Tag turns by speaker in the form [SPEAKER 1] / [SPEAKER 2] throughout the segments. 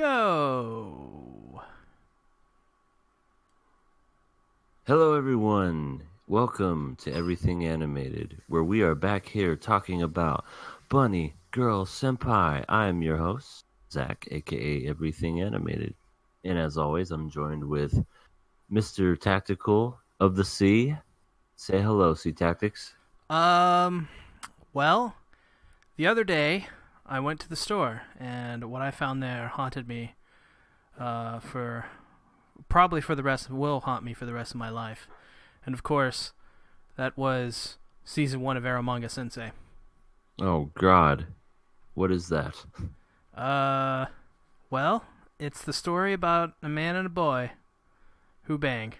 [SPEAKER 1] Go!
[SPEAKER 2] Hello, everyone. Welcome to Everything Animated, where we are back here talking about Bunny Girl Senpai. I am your host, Zach, aka Everything Animated. And as always, I'm joined with Mr. Tactical of the Sea. Say hello, Sea Tactics.
[SPEAKER 1] Um, well, the other day I went to the store, and what I found there haunted me for probably for the rest will haunt me for the rest of my life. And of course, that was season 1 of Eromanga Sensei.
[SPEAKER 2] Oh, God. What is that?
[SPEAKER 1] Well, it's the story about a man and a boy who bang.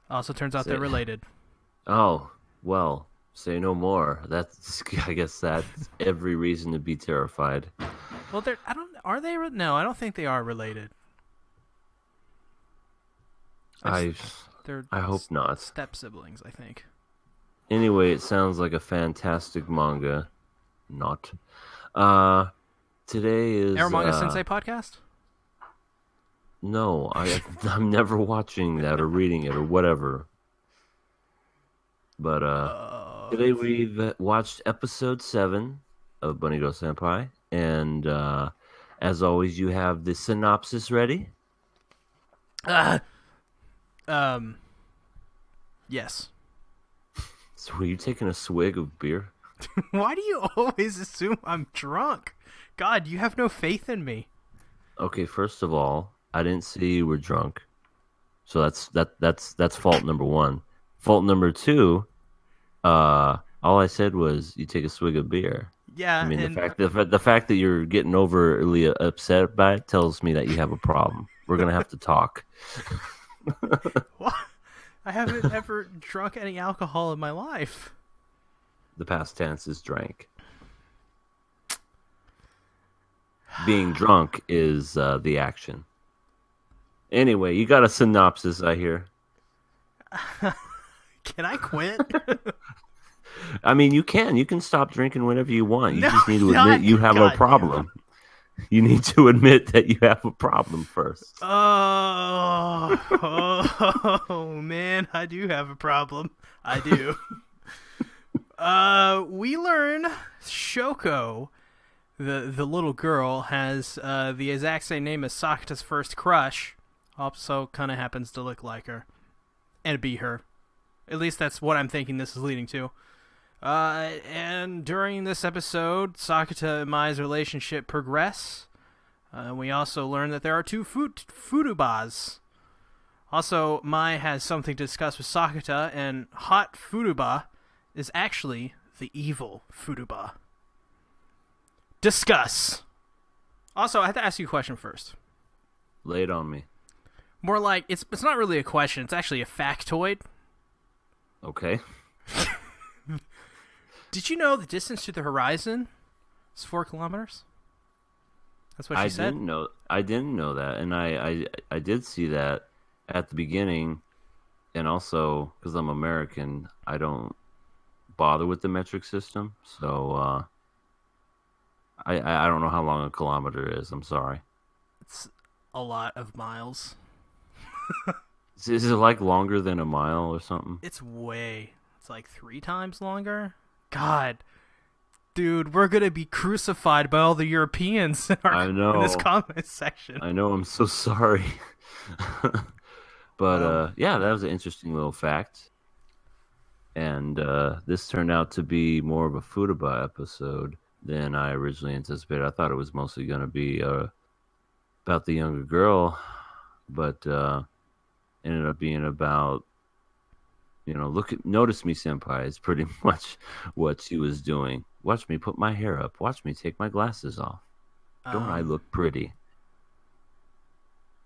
[SPEAKER 1] Also turns out they're related.
[SPEAKER 2] Oh, well, say no more. I guess that's every reason to be terrified.
[SPEAKER 1] Well, are they? No, I don't think they are related.
[SPEAKER 2] I hope not.
[SPEAKER 1] Step siblings, I think.
[SPEAKER 2] Anyway, it sounds like a fantastic manga. Not. Today is
[SPEAKER 1] Eromanga Sensei podcast?
[SPEAKER 2] No, I'm never watching that or reading it or whatever. But today we've watched episode 7 of Bunny Girl Senpai, and as always, you have the synopsis ready.
[SPEAKER 1] Yes.
[SPEAKER 2] So were you taking a swig of beer?
[SPEAKER 1] Why do you always assume I'm drunk? God, you have no faith in me.
[SPEAKER 2] Okay, first of all, I didn't see you were drunk, so that's fault number 1. Fault number 2, all I said was you take a swig of beer.
[SPEAKER 1] Yeah,
[SPEAKER 2] I mean, the fact that you're getting overly upset by it tells me that you have a problem. We're gonna have to talk.
[SPEAKER 1] What? I haven't ever drunk any alcohol in my life.
[SPEAKER 2] The past tense is drank. Being drunk is the action. Anyway, you got a synopsis, I hear.
[SPEAKER 1] Can I quit?
[SPEAKER 2] I mean, you can. You can stop drinking whenever you want. You
[SPEAKER 1] No,
[SPEAKER 2] just need to admit you have a problem. You need to admit that you have a problem first.
[SPEAKER 1] Oh, man, I do have a problem. I do. We learn Shoko, the little girl, has the exact same name as Sakata's first crush. Also kind of happens to look like her. And be her. At least that's what I'm thinking this is leading to. And during this episode, Sakata and Mai's relationship progress. We also learn that there are 2 Futubas. Also, Mai has something to discuss with Sakata, and Hot Futuba is actually the evil Futuba. Discuss! Also, I have to ask you a question first.
[SPEAKER 2] Lay it on me.
[SPEAKER 1] More like, it's not really a question, it's actually a factoid.
[SPEAKER 2] Okay.
[SPEAKER 1] Did you know the distance to the horizon is 4 kilometers? That's what she said.
[SPEAKER 2] I didn't know that, and I did see that at the beginning, and also because I'm American, I don't bother with the metric system, so I don't know how long a kilometer is. I'm sorry.
[SPEAKER 1] It's a lot of miles.
[SPEAKER 2] Is it like longer than a mile or something?
[SPEAKER 1] It's like 3 times longer. God, dude, we're gonna be crucified by all the Europeans in this comment section.
[SPEAKER 2] I know. I'm so sorry. But yeah, that was an interesting little fact. And this turned out to be more of a Futuba episode than I originally anticipated. I thought it was mostly going to be about the younger girl, but ended up being about, notice me, senpai, is pretty much what she was doing. Watch me put my hair up. Watch me take my glasses off. Don't I look pretty?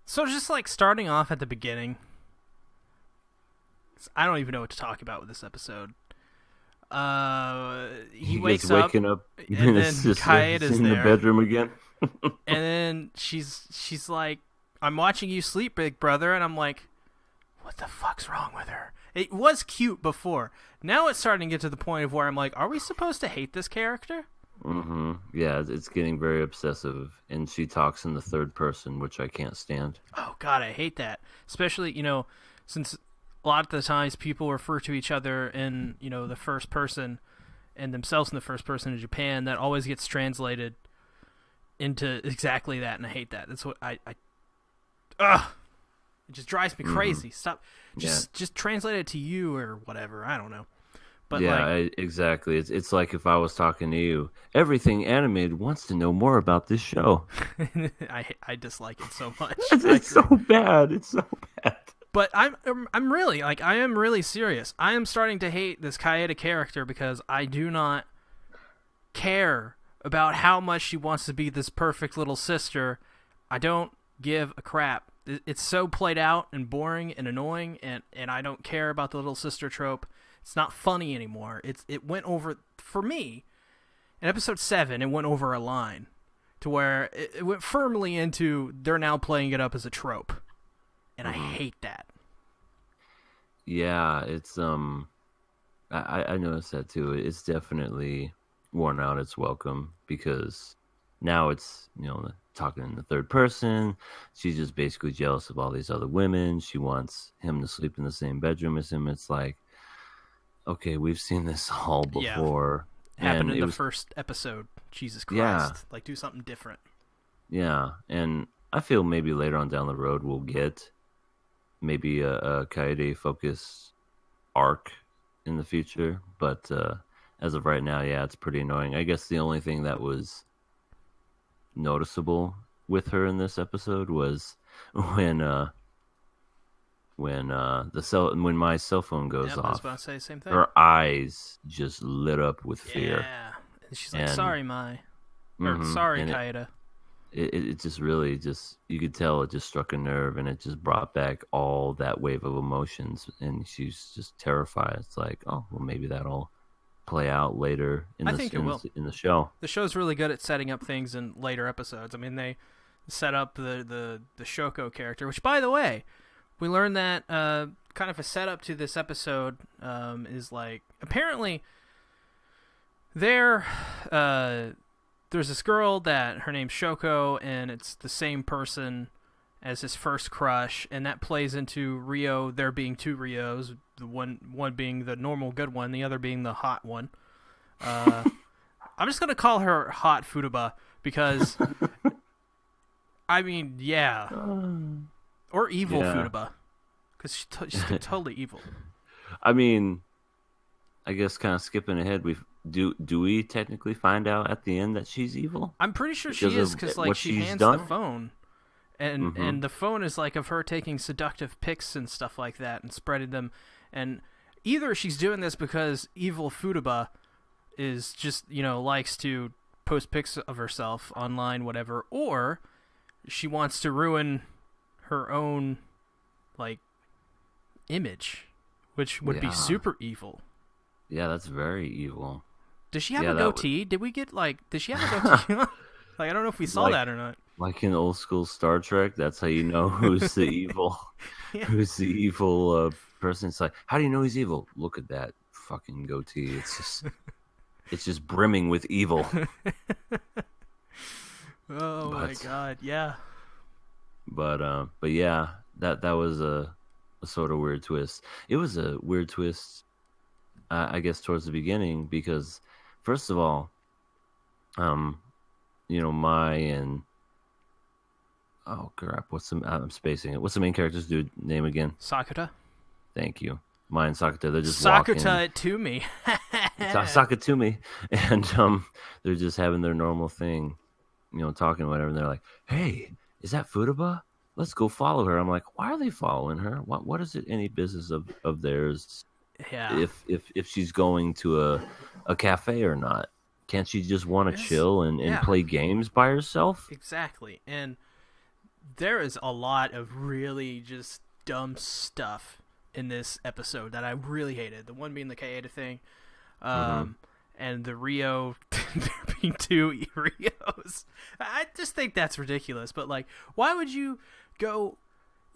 [SPEAKER 1] So just like starting off at the beginning, I don't even know what to talk about with this episode. He wakes up,
[SPEAKER 2] waking up,
[SPEAKER 1] and then Kaeda's
[SPEAKER 2] in
[SPEAKER 1] there.
[SPEAKER 2] the bedroom again.
[SPEAKER 1] And then she's like, "I'm watching you sleep, big brother," and I'm like, "What the fuck's wrong with her?" It was cute before. Now it's starting to get to the point of where I'm like, "Are we supposed to hate this character?"
[SPEAKER 2] Yeah, it's getting very obsessive, and she talks in the third person, which I can't stand.
[SPEAKER 1] Oh God, I hate that. Especially, since a lot of the times people refer to each other in, the first person and themselves in the first person in Japan, that always gets translated into exactly that, and I hate that. That's what ugh, it just drives me crazy. Stop,
[SPEAKER 2] Yeah,
[SPEAKER 1] just translate it to you or whatever. I don't know, but
[SPEAKER 2] yeah,
[SPEAKER 1] like,
[SPEAKER 2] exactly. It's like if I was talking to you. Everything animated wants to know more about this show.
[SPEAKER 1] I dislike it so much. I
[SPEAKER 2] It's so
[SPEAKER 1] agree.
[SPEAKER 2] bad. It's so bad.
[SPEAKER 1] But I'm really like I am really serious. I am starting to hate this Kaede character because I do not care about how much she wants to be this perfect little sister. I don't give a crap. It's so played out and boring and annoying, and I don't care about the little sister trope. It's not funny anymore. It went over for me in episode 7. It went over a line to where it went firmly into they're now playing it up as a trope, and I hate that.
[SPEAKER 2] Yeah, it's I noticed that too. It's definitely worn out its welcome because now it's talking in the third person. She's just basically jealous of all these other women. She wants him to sleep in the same bedroom as him. It's like, okay, we've seen this all
[SPEAKER 1] Yeah,
[SPEAKER 2] before,
[SPEAKER 1] happened
[SPEAKER 2] and
[SPEAKER 1] in
[SPEAKER 2] it
[SPEAKER 1] the
[SPEAKER 2] was
[SPEAKER 1] first episode. Jesus
[SPEAKER 2] yeah,
[SPEAKER 1] Christ! Like, do something different.
[SPEAKER 2] yeah, and I feel maybe later on down the road we'll get maybe a Kaede focus arc in the future, but as of right now, yeah, it's pretty annoying. I guess the only thing that was noticeable with her in this episode was when uh when my cell phone goes
[SPEAKER 1] Yep, I was about
[SPEAKER 2] off,
[SPEAKER 1] to say the same thing.
[SPEAKER 2] her eyes just lit up with fear,
[SPEAKER 1] Yeah, and she's like,
[SPEAKER 2] and
[SPEAKER 1] "Sorry, Mai," or "Sorry,
[SPEAKER 2] and
[SPEAKER 1] Kaeda."
[SPEAKER 2] it just really just you could tell it just struck a nerve, and it just brought back all that wave of emotions, and she's just terrified. It's like, oh well, maybe that'll play out later in
[SPEAKER 1] I
[SPEAKER 2] this
[SPEAKER 1] think it will.
[SPEAKER 2] in the show.
[SPEAKER 1] The show's really good at setting up things in later episodes. I mean, they set up the Shoko character, which, by the way, we learned that kind of a setup to this episode is like apparently there there's this girl that her name's Shoko, and it's the same person as his first crush, and that plays into Rio. There being two Rios, the one being the normal good one, the other being the hot one. Uh, I'm just gonna call her Hot Futuba because I mean, yeah, or Evil
[SPEAKER 2] Yeah,
[SPEAKER 1] Futuba because she's totally evil.
[SPEAKER 2] I mean, I guess kind of skipping ahead, do we technically find out at the end that she's evil
[SPEAKER 1] I'm pretty sure
[SPEAKER 2] because
[SPEAKER 1] she is
[SPEAKER 2] of
[SPEAKER 1] because like
[SPEAKER 2] what
[SPEAKER 1] she
[SPEAKER 2] she's
[SPEAKER 1] hands the
[SPEAKER 2] done?
[SPEAKER 1] phone, and
[SPEAKER 2] Mm-hmm.
[SPEAKER 1] the phone is like of her taking seductive pics and stuff like that and spreading them, and either she's doing this because Evil Futuba is just likes to post pics of herself online, whatever, or she wants to ruin her own like image, which would be
[SPEAKER 2] Yeah,
[SPEAKER 1] super evil.
[SPEAKER 2] yeah, that's very evil.
[SPEAKER 1] Does she have
[SPEAKER 2] Yeah,
[SPEAKER 1] a
[SPEAKER 2] that was
[SPEAKER 1] goatee? Did we get like? Does she have a goatee? Like I don't know if we saw
[SPEAKER 2] like
[SPEAKER 1] that or not.
[SPEAKER 2] like in old school Star Trek. That's how you know who's the evil,
[SPEAKER 1] Yeah.
[SPEAKER 2] who's the evil person. It's like, how do you know he's evil? Look at that fucking goatee. It's just brimming with evil.
[SPEAKER 1] Oh my
[SPEAKER 2] But
[SPEAKER 1] god, yeah.
[SPEAKER 2] but yeah, that was a sort of weird twist. It was a weird twist, I guess, towards the beginning because first of all, um, Mai and oh crap, I'm spacing it. What's the main character's dude name again?
[SPEAKER 1] Sakuta.
[SPEAKER 2] Thank you. Mai and Sakata, they're just walking.
[SPEAKER 1] Sakuta it to me.
[SPEAKER 2] Sakatumi, and they're just having their normal thing, talking whatever. And they're like, "Hey, is that Futaba? Let's go follow her." I'm like, "Why are they following her? What is it any business of theirs
[SPEAKER 1] Yeah.
[SPEAKER 2] if she's going to a cafe or not? Can't she just want to
[SPEAKER 1] Yes.
[SPEAKER 2] chill and
[SPEAKER 1] Yeah.
[SPEAKER 2] play games by herself?"
[SPEAKER 1] Exactly. And there is a lot of really just dumb stuff in this episode that I really hated. The one being the Kaeda thing,
[SPEAKER 2] Mm-hmm.
[SPEAKER 1] and the Rio there being two Rios. I just think that's ridiculous. But like, why would you go?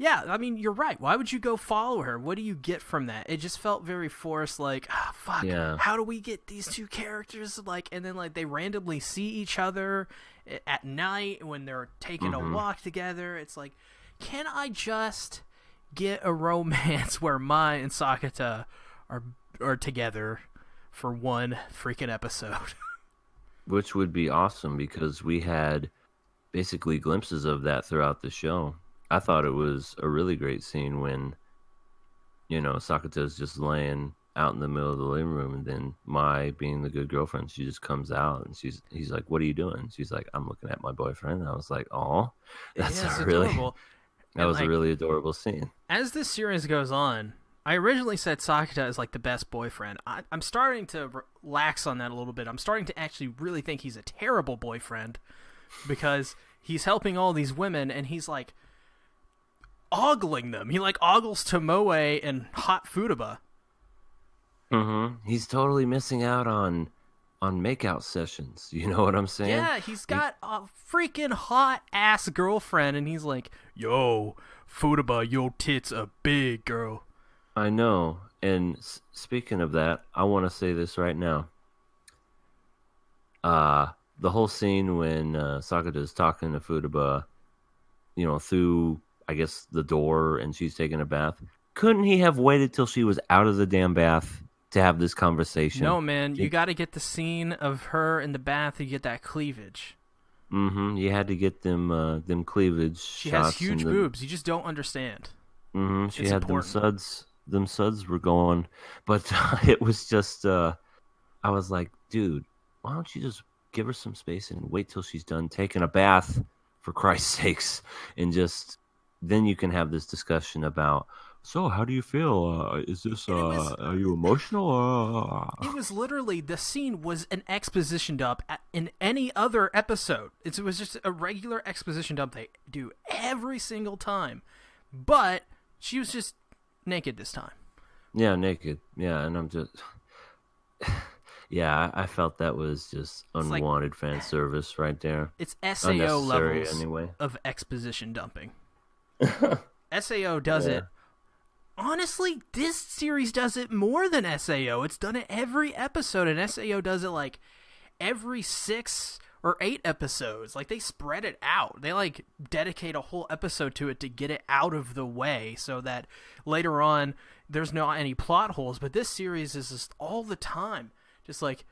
[SPEAKER 1] Yeah, I mean, you're right. Why would you go follow her? What do you get from that? It just felt very forced, like, fuck,
[SPEAKER 2] Yeah.
[SPEAKER 1] how do we get these two characters, like, and then, like, they randomly see each other at night when they're taking a walk together. It's like, can I just get a romance where Mai and Sakata are together for one freaking episode?
[SPEAKER 2] Which would be awesome because we had basically glimpses of that throughout the show. I thought it was a really great scene when, Sakata's just laying out in the middle of the living room, and then Mai, being the good girlfriend, she just comes out and he's like, "What are you doing?" She's like, "I'm looking at my boyfriend." And I was like, "Oh, that's
[SPEAKER 1] adorable.
[SPEAKER 2] That was a really adorable scene."
[SPEAKER 1] As this series goes on, I originally said Sakata is like the best boyfriend. I'm starting to relax on that a little bit. I'm starting to actually really think he's a terrible boyfriend because he's helping all these women and he's like ogling them. He like ogles Tomoe and hot Futuba.
[SPEAKER 2] He's totally missing out on makeout sessions. You know what I'm saying?
[SPEAKER 1] Yeah, he's got a freaking hot ass girlfriend, and he's like, "Yo, Futuba, your tits are big, girl."
[SPEAKER 2] I know. And speaking of that, I want to say this right now. The whole scene when Sakata's talking to Futuba, through, I guess, the door, and she's taking a bath. Couldn't he have waited till she was out of the damn bath to have this conversation?
[SPEAKER 1] No, man. You got to get the scene of her in the bath to get that cleavage.
[SPEAKER 2] You had to get them cleavage
[SPEAKER 1] She
[SPEAKER 2] shots.
[SPEAKER 1] has huge boobs. You just don't understand.
[SPEAKER 2] She had important. Them suds were going. But it was just, I was like, dude, why don't you just give her some space and wait till she's done taking a bath, for Christ's sakes, and then you can have this discussion about, so how do you feel? Is this, are you emotional?
[SPEAKER 1] It was literally, the scene was an exposition dump in any other episode. It was just a regular exposition dump they do every single time. But she was just naked this time.
[SPEAKER 2] Yeah, naked. Yeah, and I'm just... Yeah, I felt that was just unwanted fan service right there.
[SPEAKER 1] It's SAO levels
[SPEAKER 2] anyway.
[SPEAKER 1] Of exposition dumping. SAO does it. Honestly, this series does it more than SAO. It's done it every episode, and SAO does it like every 6 or 8 episodes. Like, they spread it out. They like dedicate a whole episode to it to get it out of the way so that later on there's not any plot holes. But this series is just all the time. Just like,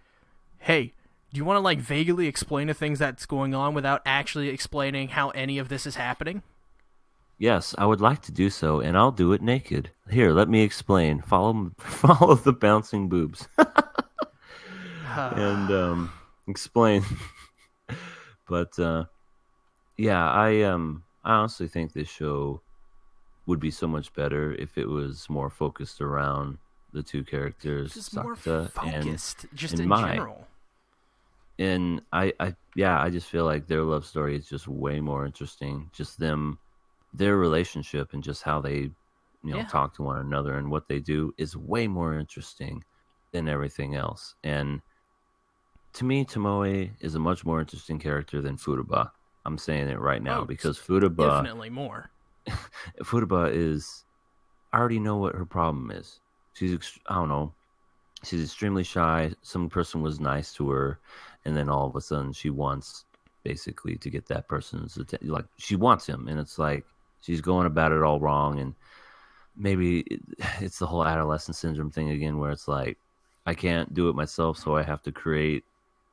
[SPEAKER 1] hey, do you want to like vaguely explain the things that's going on without actually explaining how any of this is happening?
[SPEAKER 2] Yes, I would like to do so, and I'll do it naked. Here, let me explain. Follow the bouncing boobs. And explain. But yeah, I honestly think this show would be so much better if it was more focused around the two characters,
[SPEAKER 1] just more
[SPEAKER 2] Sakata
[SPEAKER 1] focused, just
[SPEAKER 2] and
[SPEAKER 1] in
[SPEAKER 2] Mai.
[SPEAKER 1] general.
[SPEAKER 2] And I just feel like their love story is just way more interesting. Just their relationship and just how they, talk to one another and what they do is way more interesting than everything else. And to me, Tomoe is a much more interesting character than Futuba. I'm saying it right now because Futuba...
[SPEAKER 1] Definitely more.
[SPEAKER 2] Futuba is... I already know what her problem is. I don't know. She's extremely shy. Some person was nice to her, and then all of a sudden she wants basically to get that person's attention. Like, she wants him, and it's like she's going about it all wrong. And maybe it's the whole adolescent syndrome thing again, where it's like, I can't do it myself, so I have to create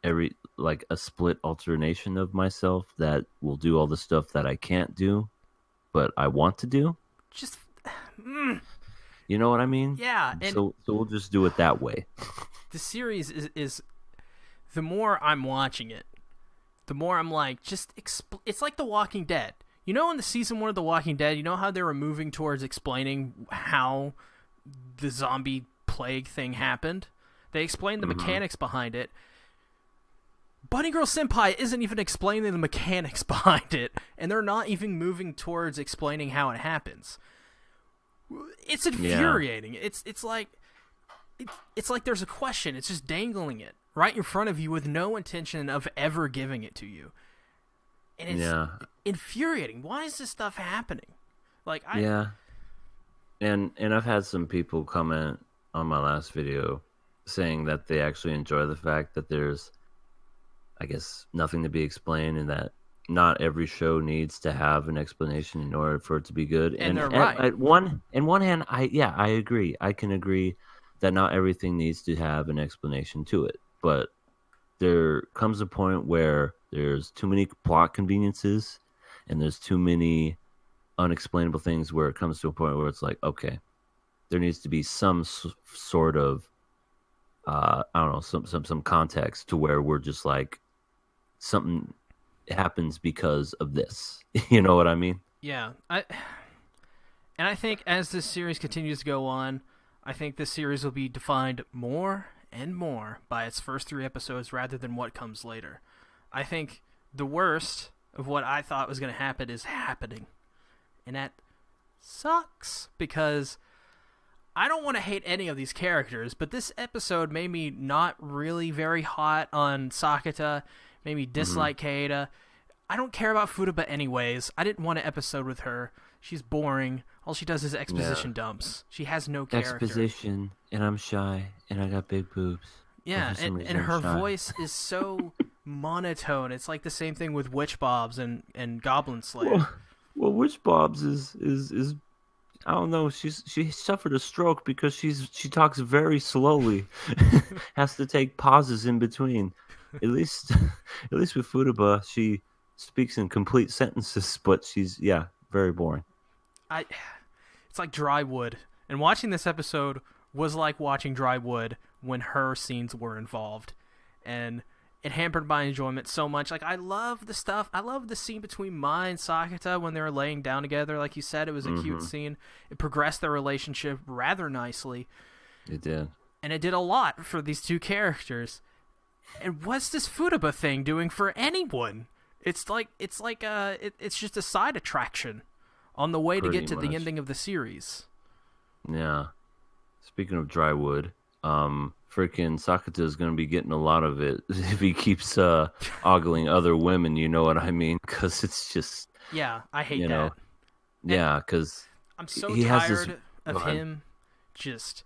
[SPEAKER 2] a split alternation of myself that will do all the stuff that I can't do, but I want to do.
[SPEAKER 1] Just...
[SPEAKER 2] You know what I mean?
[SPEAKER 1] Yeah. And
[SPEAKER 2] so we'll just do it that way.
[SPEAKER 1] The series is the more I'm watching it, the more I'm like, it's like The Walking Dead. You know, in the season 1 of The Walking Dead, you know how they were moving towards explaining how the zombie plague thing happened? They explained the mechanics behind it. Bunny Girl Senpai isn't even explaining the mechanics behind it, and they're not even moving towards explaining how it happens. It's infuriating. Yeah. It's like there's a question. It's just dangling it right in front of you with no intention of ever giving it to you. And it's infuriating. Why is this stuff happening? Like
[SPEAKER 2] Yeah, and I've had some people comment on my last video saying that they actually enjoy the fact that there's, I guess, nothing to be explained, and that not every show needs to have an explanation in order for it to be good.
[SPEAKER 1] and
[SPEAKER 2] And
[SPEAKER 1] they're right.
[SPEAKER 2] in one hand, I agree. I can agree that not everything needs to have an explanation to it, but there comes a point where there's too many plot conveniences, and there's too many unexplainable things where it comes to a point where it's like, okay, there needs to be some sort of I don't know, some context to where we're just like, something happens because of this. You know what I mean?
[SPEAKER 1] Yeah, I think as this series continues to go on, I think this series will be defined more and more by its first 3 episodes rather than what comes later. I think the worst of what I thought was going to happen is happening. And that sucks because I don't want to hate any of these characters, but this episode made me not really very hot on Sakata, made me dislike Keita. I don't care about Futuba anyways. I didn't want an episode with her. She's boring. All she does is exposition dumps. She has no character.
[SPEAKER 2] Exposition, and I'm shy, and I got big boobs.
[SPEAKER 1] Yeah, and
[SPEAKER 2] I'm
[SPEAKER 1] her
[SPEAKER 2] shy.
[SPEAKER 1] voice is so monotone. It's like the same thing with Witch Bobs and Goblin Slayer.
[SPEAKER 2] Well, Witch Bob's is I don't know. She suffered a stroke because she talks very slowly, has to take pauses in between. At least with Futuba, she speaks in complete sentences, but she's very boring.
[SPEAKER 1] It's like dry wood. And watching this episode was like watching dry wood when her scenes were involved. And it hampered my enjoyment so much. Like, I love the stuff. I love the scene between Mai and Sakata when they were laying down together. Like you said, it was a cute scene. It progressed their relationship rather nicely.
[SPEAKER 2] It did.
[SPEAKER 1] And it did a lot for these two characters. And what's this Futuba thing doing for anyone? It's just a side attraction on the way to
[SPEAKER 2] Pretty
[SPEAKER 1] get to
[SPEAKER 2] much.
[SPEAKER 1] the ending of the series.
[SPEAKER 2] Yeah. Speaking of dry wood, freaking Sakata is going to be getting a lot of it if he keeps ogling other women, you know what I mean? Because it's just...
[SPEAKER 1] Yeah, I hate that.
[SPEAKER 2] know, yeah, because
[SPEAKER 1] I'm so
[SPEAKER 2] he has this-
[SPEAKER 1] tired of
[SPEAKER 2] Go ahead.
[SPEAKER 1] him just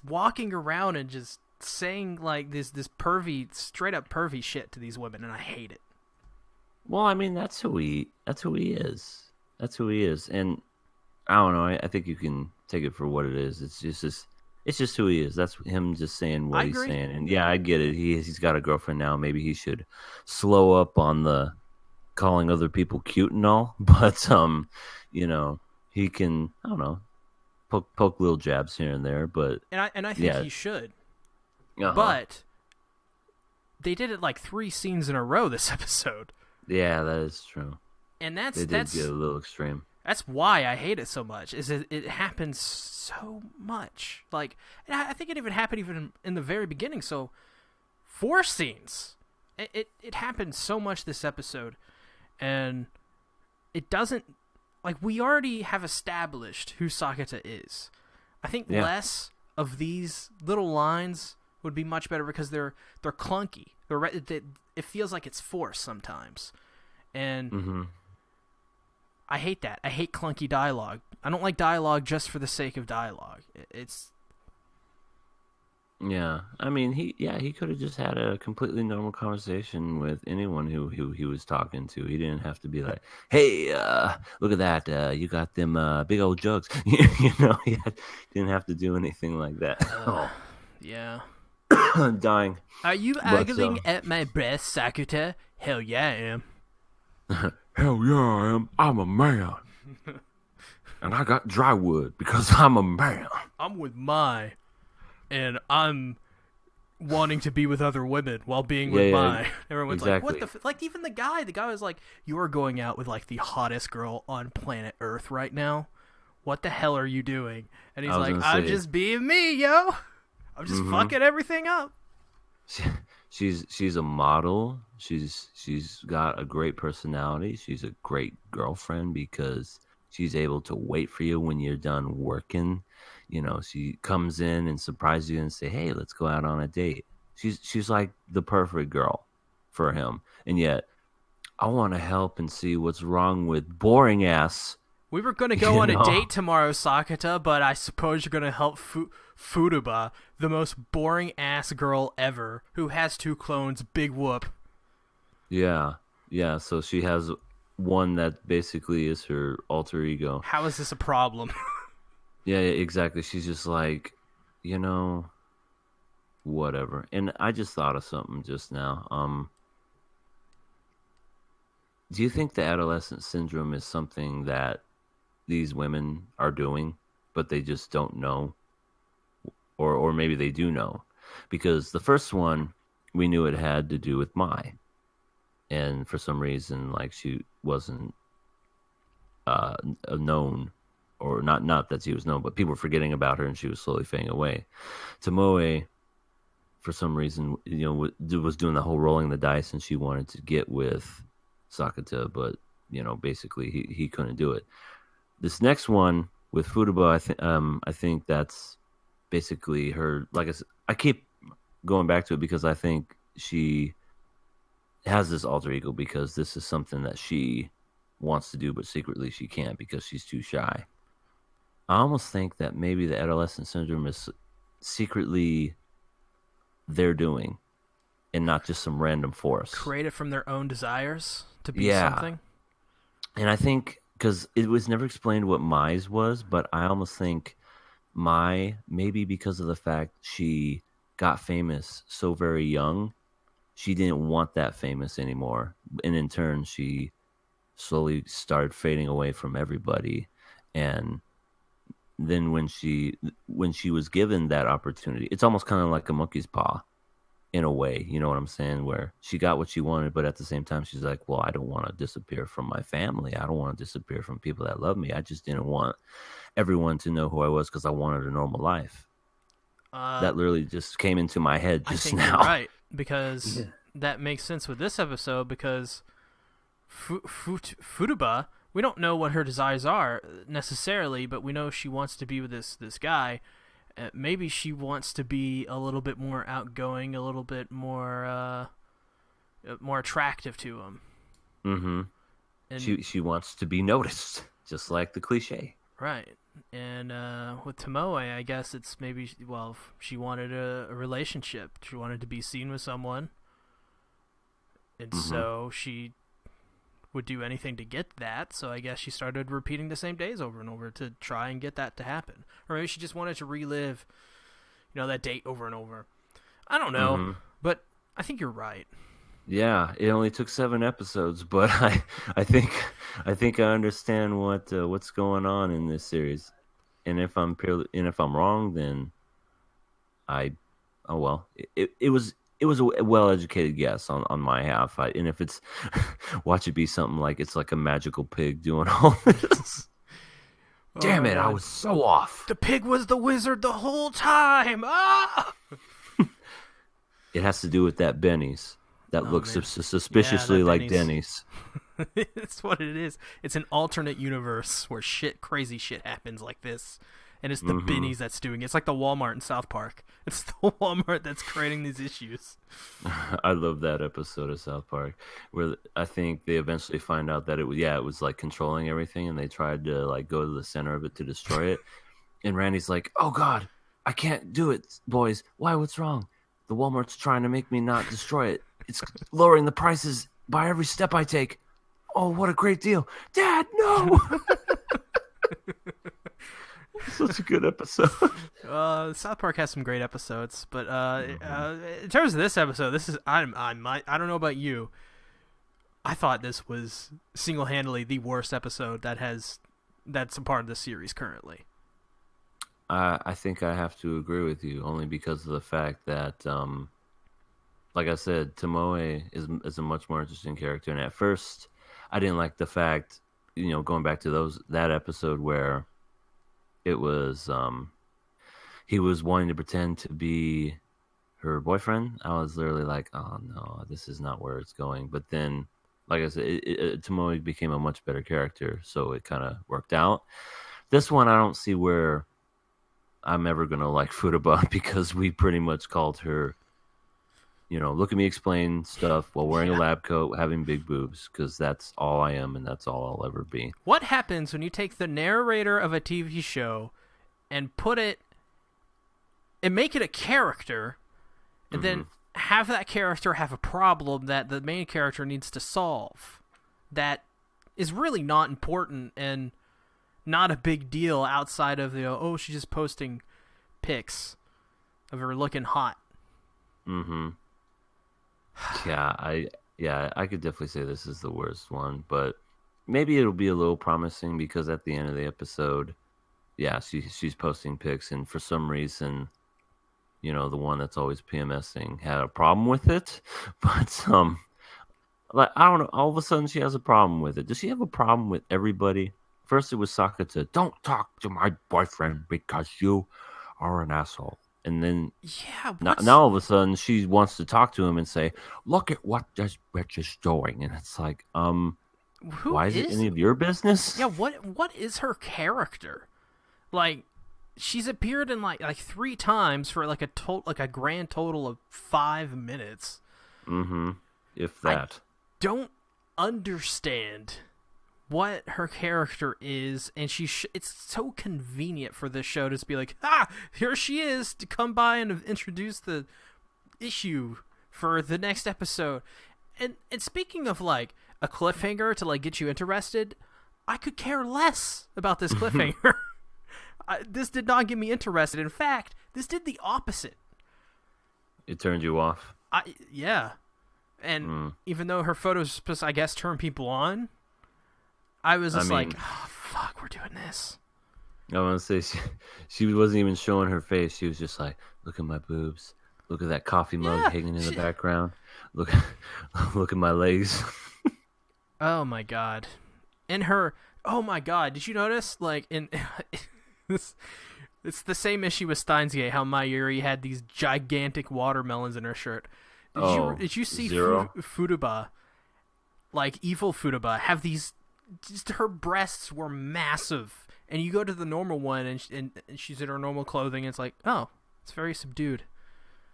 [SPEAKER 1] walking around and just saying like this pervy, straight up pervy shit to these women, and I hate it.
[SPEAKER 2] Well, I mean, that's who he is. That's who he is. And I don't know. I think you can take it for what it is. It's just who he is. That's him just saying what
[SPEAKER 1] I
[SPEAKER 2] he's
[SPEAKER 1] agree.
[SPEAKER 2] saying. And yeah, I get it. He's got a girlfriend now. Maybe he should slow up on the calling other people cute and all. But he can, I don't know, poke little jabs here and there. But
[SPEAKER 1] And I think he should. But they did it like 3 scenes in a row this episode.
[SPEAKER 2] yeah, that is true.
[SPEAKER 1] And
[SPEAKER 2] They did get a little extreme.
[SPEAKER 1] that's why I hate it so much. Is it happens so much. Like, and I think it even happened even in the very beginning. So 4 scenes. It happened so much this episode, and it doesn't, like, we already have established who Sakata is. I think less of these little lines would be much better because they're clunky. It feels like it's forced sometimes, and I hate that. I hate clunky dialogue. I don't like dialogue just for the sake of dialogue. It's
[SPEAKER 2] Yeah, I mean, he could have just had a completely normal conversation with anyone who he was talking to. He didn't have to be like, "Hey, look at that! You got them big old jugs." He didn't have to do anything like that.
[SPEAKER 1] yeah.
[SPEAKER 2] I'm dying.
[SPEAKER 1] Are you ogling at my breast, Sakata? Hell yeah, I am.
[SPEAKER 2] Hell yeah, I am. I'm a man, and I got dry wood because I'm a man.
[SPEAKER 1] I'm with Mai, and I'm wanting to be with other women while being with Mai. Everyone's
[SPEAKER 2] exactly.
[SPEAKER 1] like, what the like, even the guy was like, you are going out with like the hottest girl on planet Earth right now. What the hell are you doing? And he's like, I'm just being me, yo. I'm just fucking everything up.
[SPEAKER 2] She's a model. She's got a great personality. She's a great girlfriend because she's able to wait for you when you're done working. You know, she comes in and surprises you and say, "Hey, let's go out on a date." She's like the perfect girl for him. And yet, I want to help and see what's wrong with boring ass
[SPEAKER 1] We were going to go
[SPEAKER 2] You
[SPEAKER 1] on a
[SPEAKER 2] know?
[SPEAKER 1] date tomorrow, Sakata, but I suppose you're going to help Futuba, the most boring-ass girl ever, who has 2 clones, big whoop.
[SPEAKER 2] Yeah, yeah. So she has one that basically is her alter ego.
[SPEAKER 1] How is this a problem?
[SPEAKER 2] Yeah, yeah, exactly. She's just like, you know, whatever. And I just thought of something just now. Do you think the adolescent syndrome is something that these women are doing, but they just don't know, or maybe they do know? Because the first one, we knew it had to do with Mai, and for some reason, like she wasn't known, or not that she was known, but people were forgetting about her, and she was slowly fading away. Tomoe, for some reason, was doing the whole rolling the dice, and she wanted to get with Sakata, but basically he couldn't do it. This next one with Futuba, I think that's basically her. Like I keep going back to it because I think she has this alter ego because this is something that she wants to do, but secretly she can't because she's too shy. I almost think that maybe the adolescent syndrome is secretly they're doing, and not just some random force.
[SPEAKER 1] Created from their own desires to be
[SPEAKER 2] Yeah.
[SPEAKER 1] something?
[SPEAKER 2] And I think because it was never explained what Mai's was, but I almost think Mai, maybe because of the fact she got famous so very young, she didn't want that famous anymore. And in turn, she slowly started fading away from everybody. And then when she was given that opportunity, it's almost kind of like a monkey's paw in a way, you know what I'm saying, where she got what she wanted, but at the same time she's like, well, I don't want to disappear from my family, I don't want to disappear from people that love me, I just didn't want everyone to know who I was because I wanted a normal life. That literally just came into my head just
[SPEAKER 1] I think
[SPEAKER 2] now.
[SPEAKER 1] You're right, because that makes sense with this episode, because Futuba, we don't know what her desires are necessarily, but we know she wants to be with this guy. Maybe she wants to be a little bit more outgoing, a little bit more attractive to him.
[SPEAKER 2] Mm-hmm. And she wants to be noticed, just like the cliche.
[SPEAKER 1] Right. And with Tomoe, I guess it's maybe, she wanted a relationship. She wanted to be seen with someone. And so she would do anything to get that, so I guess she started repeating the same days over and over to try and get that to happen. Or maybe she just wanted to relive, that date over and over. I don't know, but I think you're right.
[SPEAKER 2] Yeah, it only took 7 episodes, but I think I understand what's going on in this series. And if I'm wrong, then it was a well-educated guess on my half. And if it's watch it be something like it's like a magical pig doing all this. Damn it, I was so off.
[SPEAKER 1] The pig was the wizard the whole time. Ah!
[SPEAKER 2] It has to do with that Benny's. That looks suspiciously like Denny's.
[SPEAKER 1] It's what it is. It's an alternate universe where crazy shit happens like this. And it's the Benny's that's doing it. It's like the Walmart in South Park. It's the Walmart that's creating these issues.
[SPEAKER 2] I love that episode of South Park where I think they eventually find out that it was like controlling everything, and they tried to like go to the center of it to destroy it. And Randy's like, "Oh God, I can't do it, boys. Why? What's wrong? The Walmart's trying to make me not destroy it. It's lowering the prices by every step I take. Oh, what a great deal. Dad, no!" Such a good episode.
[SPEAKER 1] South Park has some great episodes, but in terms of this episode, I don't know about you. I thought this was single-handedly the worst episode that's a part of the series currently.
[SPEAKER 2] I think I have to agree with you, only because of the fact that, like I said, Tomoe is a much more interesting character. And at first, I didn't like the fact, going back to that episode where it was he was wanting to pretend to be her boyfriend. I was literally like, oh no, this is not where it's going. But then, like I said, Tomoe became a much better character, so it kind of worked out. This one, I don't see where I'm ever gonna like Futuba because we pretty much called her look at me explain stuff while wearing a
[SPEAKER 1] Yeah.
[SPEAKER 2] lab coat, having big boobs, because that's all I am and that's all I'll ever be.
[SPEAKER 1] What happens when you take the narrator of a TV show and put it and make it a character, and then have that character have a problem that the main character needs to solve that is really not important and not a big deal outside of the she's just posting pics of her looking hot.
[SPEAKER 2] Mm-hmm. I could definitely say this is the worst one, but maybe it'll be a little promising because at the end of the episode, she's posting pics, and for some reason, the one that's always PMSing had a problem with it. But like, I don't know, all of a sudden she has a problem with it. Does she have a problem with everybody? First it was Sakata, don't talk to my boyfriend because you are an asshole. And then now all of a sudden she wants to talk to him and say, look at what this bitch is doing. And it's like, why is it any of your business?
[SPEAKER 1] Yeah, what is her character? Like, she's appeared in like 3 times for like a grand total of 5 minutes.
[SPEAKER 2] Mm-hmm. If that.
[SPEAKER 1] I don't understand what her character is, and it's so convenient for this show to just be like, here she is, to come by and introduce the issue for the next episode. And speaking of like a cliffhanger to like get you interested, I could care less about this cliffhanger. This did not get me interested. In fact, this did the opposite.
[SPEAKER 2] It turned you off?
[SPEAKER 1] Yeah. And even though her photos supposed to, I guess, turn people on, I was just like, oh, fuck, we're doing this.
[SPEAKER 2] I want to say she wasn't even showing her face. She was just like, look at my boobs. Look at that coffee mug hanging in the background. Look at my legs.
[SPEAKER 1] Oh, my God. And her, oh, my God. Did you notice? Like, it's the same issue with Steins Gate, how Mayuri had these gigantic watermelons in her shirt. Did you see Futuba, like evil Futuba, have these? Just her breasts were massive, and you go to the normal one, and she's in her normal clothing, and it's like, oh, it's very subdued.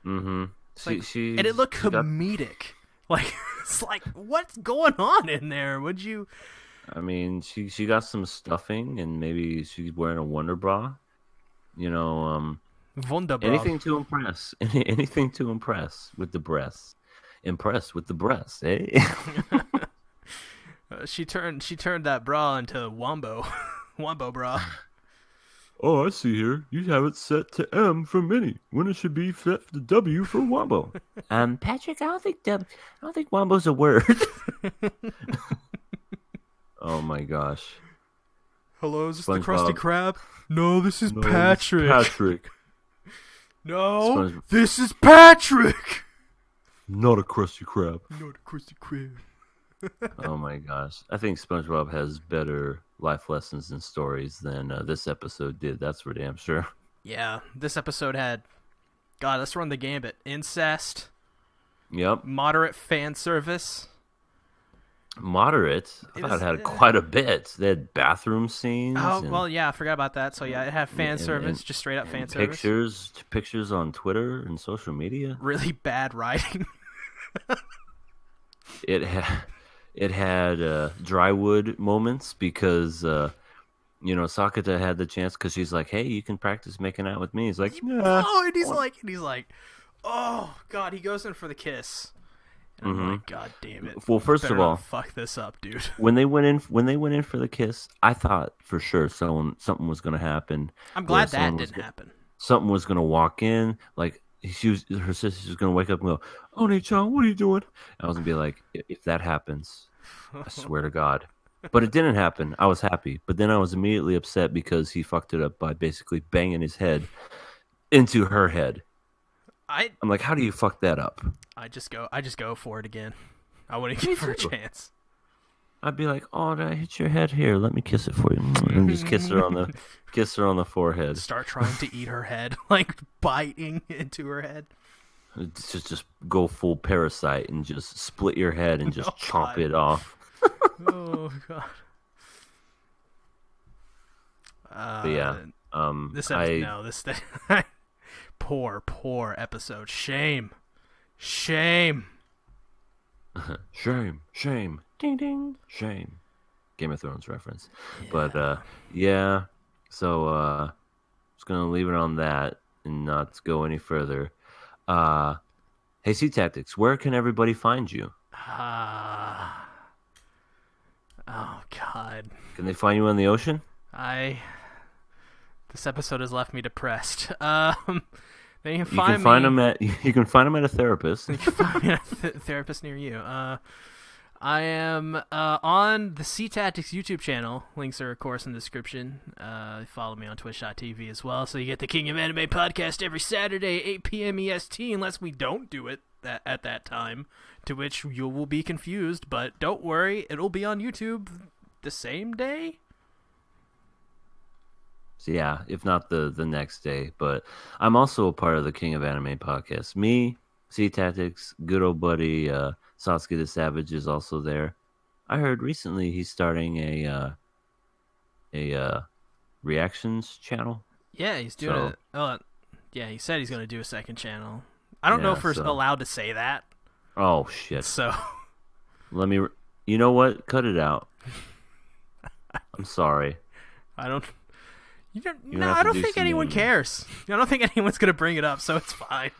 [SPEAKER 2] Mm-hmm.
[SPEAKER 1] And it looked comedic. Like, it's like, what's going on in there? Would you?
[SPEAKER 2] I mean, she got some stuffing, and maybe she's wearing a Wonder Bra.
[SPEAKER 1] Wunderbra.
[SPEAKER 2] Anything to impress. Anything to impress with the breasts. Impress with the breasts, eh?
[SPEAKER 1] She turned that bra into Wombo bra.
[SPEAKER 2] Oh, I see here. You have it set to M for mini when it should be set to W for Wombo. Patrick, I don't think Wombo's a word. Oh my gosh.
[SPEAKER 1] Hello, is this the Krusty Krab? No, this is Patrick. No, this is Patrick.
[SPEAKER 2] Not a Krusty Krab.
[SPEAKER 1] Not a Krusty Krab.
[SPEAKER 2] Oh my gosh. I think SpongeBob has better life lessons and stories than this episode did. That's for damn sure.
[SPEAKER 1] Yeah, this episode had, God, let's run the gambit. Incest.
[SPEAKER 2] Yep.
[SPEAKER 1] Moderate fan service.
[SPEAKER 2] Moderate? I thought it had quite a bit. They had bathroom scenes.
[SPEAKER 1] Oh, well, yeah, I forgot about that. So, yeah, it had fan service, just straight up fan
[SPEAKER 2] service. Pictures on Twitter and social media.
[SPEAKER 1] Really bad writing.
[SPEAKER 2] It had drywood moments because, Sakata had the chance because she's like, hey, you can practice making out with me. He's like,
[SPEAKER 1] yeah. Oh, and he's like, oh, God, he goes in for the kiss. And I'm like, God damn it.
[SPEAKER 2] Well, first of all,
[SPEAKER 1] fuck this up, dude.
[SPEAKER 2] When they went in for the kiss, I thought for sure something was going to happen.
[SPEAKER 1] I'm glad that didn't happen.
[SPEAKER 2] Something was going to walk in, like her sister was going to wake up and go, "Oni-chan, what are you doing?" I was going to be like, if that happens, I swear to God. But it didn't happen. I was happy, but then I was immediately upset because he fucked it up by basically banging his head into her head. I'm like, how do you fuck that up?
[SPEAKER 1] I just go for it again. I wouldn't give her a chance.
[SPEAKER 2] I'd be like, oh, did I hit your head? Here, let me kiss it for you. And just kiss her on the forehead.
[SPEAKER 1] Start trying to eat her head, like biting into her head.
[SPEAKER 2] Just go full parasite and just split your head and just chomp it off.
[SPEAKER 1] Oh God.
[SPEAKER 2] But yeah,
[SPEAKER 1] this poor episode. Shame. Shame.
[SPEAKER 2] Shame, shame, ding ding, shame. Game of Thrones reference.
[SPEAKER 1] Yeah.
[SPEAKER 2] But yeah. So just gonna leave it on that and not go any further. Hey, Sea Tactics, where can everybody find you?
[SPEAKER 1] Oh God.
[SPEAKER 2] Can they find you on the ocean?
[SPEAKER 1] This episode has left me depressed. They can
[SPEAKER 2] You
[SPEAKER 1] find
[SPEAKER 2] can find
[SPEAKER 1] me.
[SPEAKER 2] them at you can find them at a therapist.
[SPEAKER 1] You can find me at a therapist near you. I am on the Sea Tactics YouTube channel. Links are, of course, in the description. Follow me on twitch.tv as well, so you get the King of Anime podcast every Saturday, 8 p.m. EST, unless we don't do it at that time, to which you will be confused, but don't worry, it'll be on YouTube the same day.
[SPEAKER 2] So yeah, if not the next day. But I'm also a part of the King of Anime podcast. Me, Sea Tactics, good old buddy Sasuke the Savage is also there. I heard recently he's starting a reactions channel.
[SPEAKER 1] Yeah, he's doing it. Oh, yeah, he said he's going to do a second channel. I don't know if we're allowed to say that.
[SPEAKER 2] Oh shit!
[SPEAKER 1] So
[SPEAKER 2] let me. You know what? Cut it out. I'm sorry.
[SPEAKER 1] I don't think anyone cares. I don't think anyone's going to bring it up, so it's fine.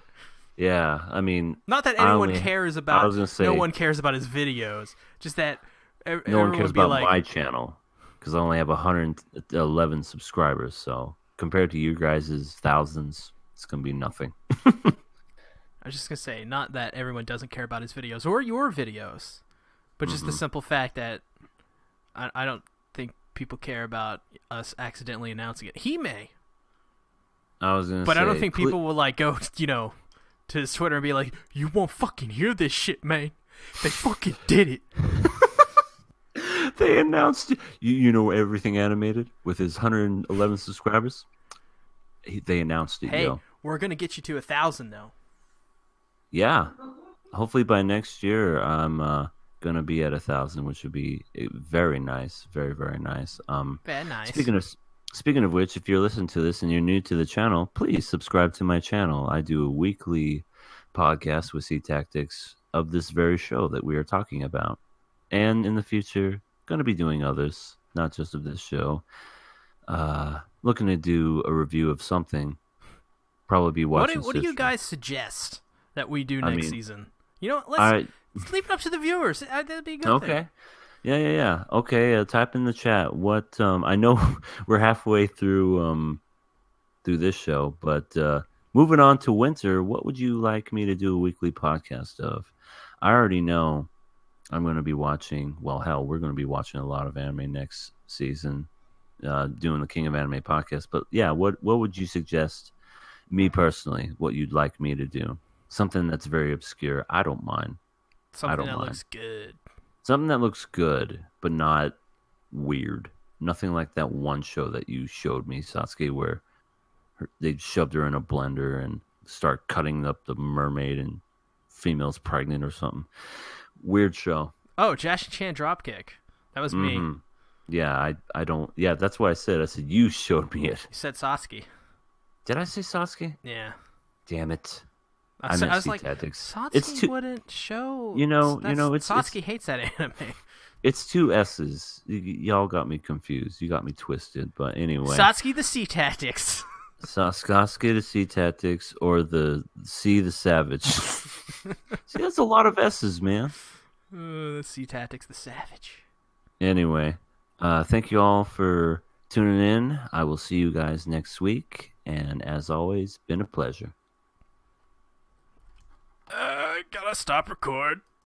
[SPEAKER 2] Yeah, I mean,
[SPEAKER 1] not that anyone cares about.
[SPEAKER 2] I was gonna say,
[SPEAKER 1] no one cares about his videos. Just that
[SPEAKER 2] no one cares about my channel because I only have 111 subscribers. So compared to you guys' thousands, it's gonna be nothing.
[SPEAKER 1] I was just gonna say, not that everyone doesn't care about his videos or your videos, but just the simple fact that I don't think people care about us accidentally announcing it. He may.
[SPEAKER 2] I was gonna
[SPEAKER 1] but
[SPEAKER 2] say,
[SPEAKER 1] I don't think people will go, to his Twitter and be like, "You won't fucking hear this shit, man. They fucking did it."
[SPEAKER 2] They announced you know everything animated with his 111 subscribers. They announced it.
[SPEAKER 1] Hey, we're gonna get you to 1,000 though.
[SPEAKER 2] Yeah, hopefully by next year I'm gonna be at 1,000, which would be very nice, very very nice.
[SPEAKER 1] Very nice.
[SPEAKER 2] Speaking of which, if you're listening to this and you're new to the channel, please subscribe to my channel. I do a weekly podcast with Sea Tactics of this very show that we are talking about, and in the future, going to be doing others, not just of this show. Looking to do a review of something. Probably be watching.
[SPEAKER 1] What do you guys suggest that we do next season? Let's leave it up to the viewers. That'd be a good thing.
[SPEAKER 2] Yeah. Okay, type in the chat. What I know we're halfway through this show, but moving on to winter, what would you like me to do a weekly podcast of? I already know I'm going to be watching. Well, hell, we're going to be watching a lot of anime next season, doing the King of Anime podcast. But yeah, what would you suggest? Me personally, what you'd like me to do? Something that's very obscure. I don't mind.
[SPEAKER 1] Something that looks good.
[SPEAKER 2] Something that looks good, but not weird. Nothing like that one show that you showed me, Sasuke, where they shoved her in a blender and start cutting up the mermaid and female's pregnant or something. Weird show.
[SPEAKER 1] Oh, Jashi Chan Dropkick. That was me.
[SPEAKER 2] Yeah, I don't. Yeah, that's why I said you showed me it.
[SPEAKER 1] You said Sasuke.
[SPEAKER 2] Did I say Sasuke?
[SPEAKER 1] Yeah.
[SPEAKER 2] Damn it.
[SPEAKER 1] I was like,
[SPEAKER 2] Tactics.
[SPEAKER 1] Sasuke wouldn't show.
[SPEAKER 2] Sasuke
[SPEAKER 1] hates that anime.
[SPEAKER 2] It's two S's. Y'all got me confused. You got me twisted. But anyway,
[SPEAKER 1] Sasuke the Sea Tactics.
[SPEAKER 2] Sasuke the Sea Tactics, or the Sea the Savage. See, that's a lot of S's, man.
[SPEAKER 1] The Sea Tactics the Savage.
[SPEAKER 2] Anyway, thank you all for tuning in. I will see you guys next week, and as always, been a pleasure.
[SPEAKER 1] Gotta stop record.